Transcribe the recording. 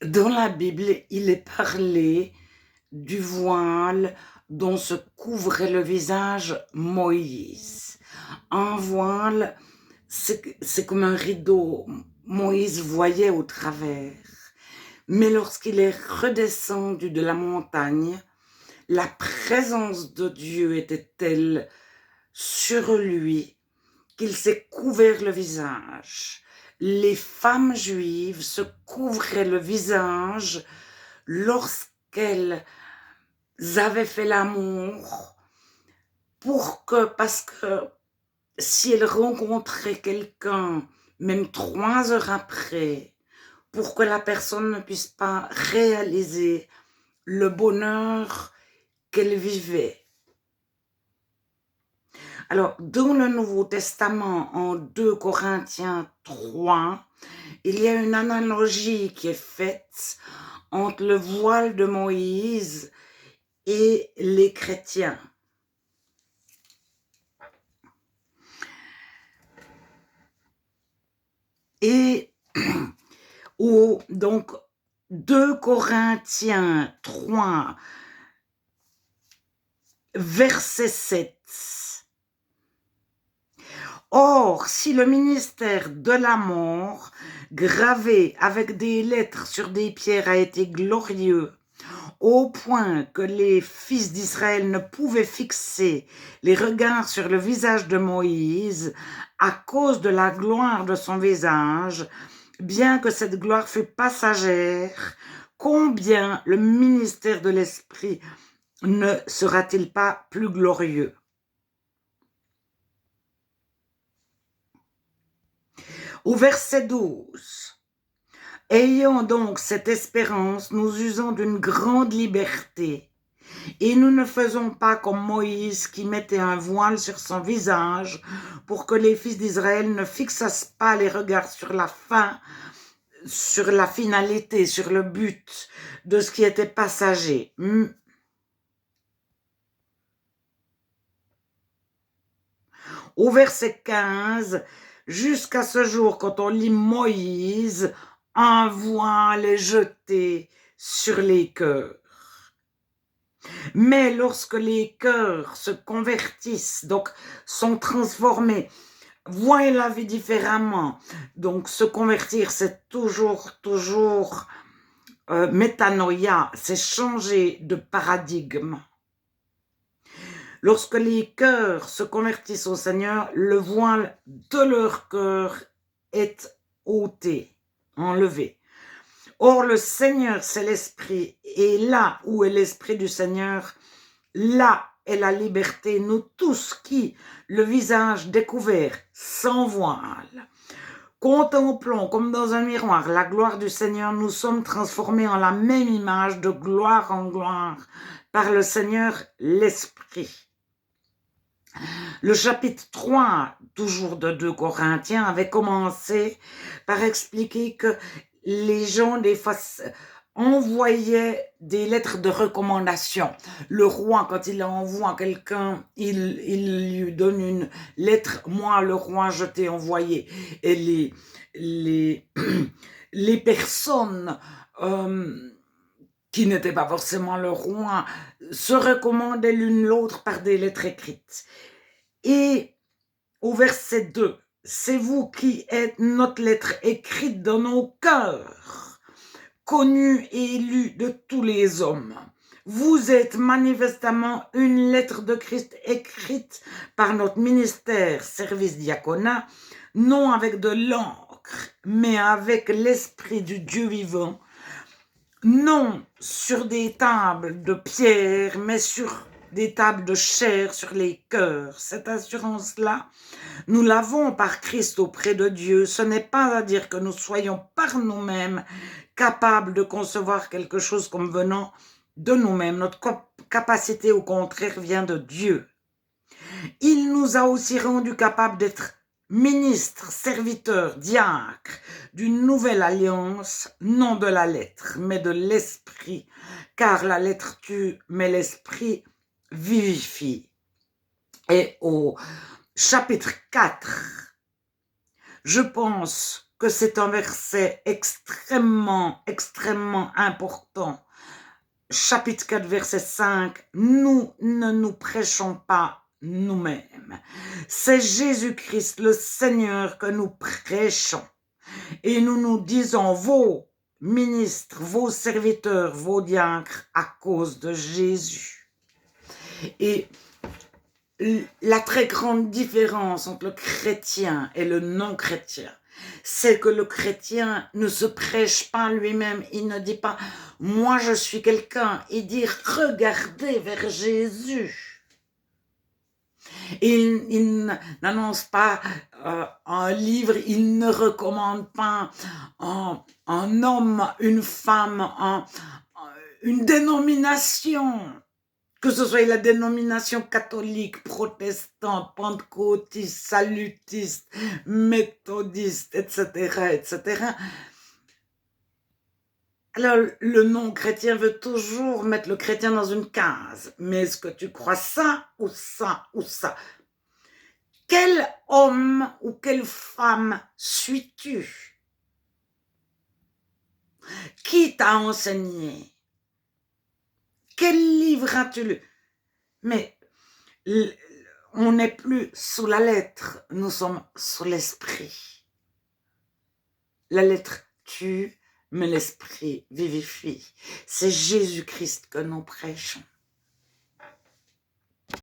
Dans la Bible, il est parlé du voile dont se couvrait le visage Moïse. Un voile, c'est comme un rideau. Moïse voyait au travers. Mais lorsqu'il est redescendu de la montagne, la présence de Dieu était telle sur lui qu'il s'est couvert le visage. Les femmes juives se couvraient le visage lorsqu'elles avaient fait l'amour parce que si elles rencontraient quelqu'un, même 3 heures après, pour que la personne ne puisse pas réaliser le bonheur qu'elle vivait. Alors, dans le Nouveau Testament, en 2 Corinthiens 3, il y a une analogie qui est faite entre le voile de Moïse et les chrétiens. Et donc 2 Corinthiens 3, verset 7. Or, si le ministère de la mort, gravé avec des lettres sur des pierres, a été glorieux, au point que les fils d'Israël ne pouvaient fixer les regards sur le visage de Moïse à cause de la gloire de son visage, bien que cette gloire fût passagère, combien le ministère de l'Esprit ne sera-t-il pas plus glorieux? Au verset 12. Ayons donc cette espérance, nous usons d'une grande liberté, et nous ne faisons pas comme Moïse qui mettait un voile sur son visage pour que les fils d'Israël ne fixassent pas les regards sur la fin, sur la finalité, sur le but de ce qui était passager. Au verset 15, jusqu'à ce jour, quand on lit Moïse, un voile est jeté sur les cœurs. Mais lorsque les cœurs se convertissent, donc sont transformés, voient la vie différemment, donc se convertir, c'est toujours métanoïa, c'est changer de paradigme. Lorsque les cœurs se convertissent au Seigneur, le voile de leur cœur est ôté, enlevé. Or, le Seigneur, c'est l'Esprit, et là où est l'Esprit du Seigneur, là est la liberté. Nous tous qui, le visage découvert, sans voile, contemplons comme dans un miroir la gloire du Seigneur, nous sommes transformés en la même image de gloire en gloire par le Seigneur, l'Esprit. Le chapitre 3, toujours de 2 Corinthiens, avait commencé par expliquer que les gens, des fois, envoyaient des lettres de recommandation. Le roi, quand il envoie quelqu'un, il lui donne une lettre. Moi, le roi, je t'ai envoyé. Et les personnes qui n'étaient pas forcément le roi se recommandaient l'une l'autre par des lettres écrites. Et au verset 2, c'est vous qui êtes notre lettre écrite dans nos cœurs, connue et lue de tous les hommes. Vous êtes manifestement une lettre de Christ écrite par notre ministère, service diaconat, non avec de l'encre, mais avec l'esprit du Dieu vivant, non sur des tables de pierre, mais sur des tables de chair sur les cœurs. Cette assurance-là, nous l'avons par Christ auprès de Dieu. Ce n'est pas à dire que nous soyons par nous-mêmes capables de concevoir quelque chose comme venant de nous-mêmes. Notre capacité, au contraire, vient de Dieu. Il nous a aussi rendus capables d'être ministres, serviteurs, diacres d'une nouvelle alliance, non de la lettre, mais de l'esprit, car la lettre tue, mais l'esprit vivifie. Et au chapitre 4, je pense que c'est un verset extrêmement, extrêmement important. Chapitre 4, verset 5, nous ne nous prêchons pas nous-mêmes. C'est Jésus-Christ, le Seigneur, que nous prêchons. Et nous nous disons, vos ministres, vos serviteurs, vos diacres, à cause de Jésus. Et la très grande différence entre le chrétien et le non-chrétien, c'est que le chrétien ne se prêche pas lui-même. Il ne dit pas « moi je suis quelqu'un », il dit « regardez vers Jésus ». Il n'annonce pas un livre, il ne recommande pas un homme, une femme, une dénomination. Que ce soit la dénomination catholique, protestante, pentecôtiste, salutiste, méthodiste, etc., etc. Alors, le non-chrétien veut toujours mettre le chrétien dans une case. Mais est-ce que tu crois ça ou ça ou ça? Quel homme ou quelle femme suis-tu? Qui t'a enseigné? Quel livre as-tu lu? Mais on n'est plus sous la lettre, nous sommes sous l'esprit. La lettre tue, mais l'esprit vivifie. C'est Jésus-Christ que nous prêchons.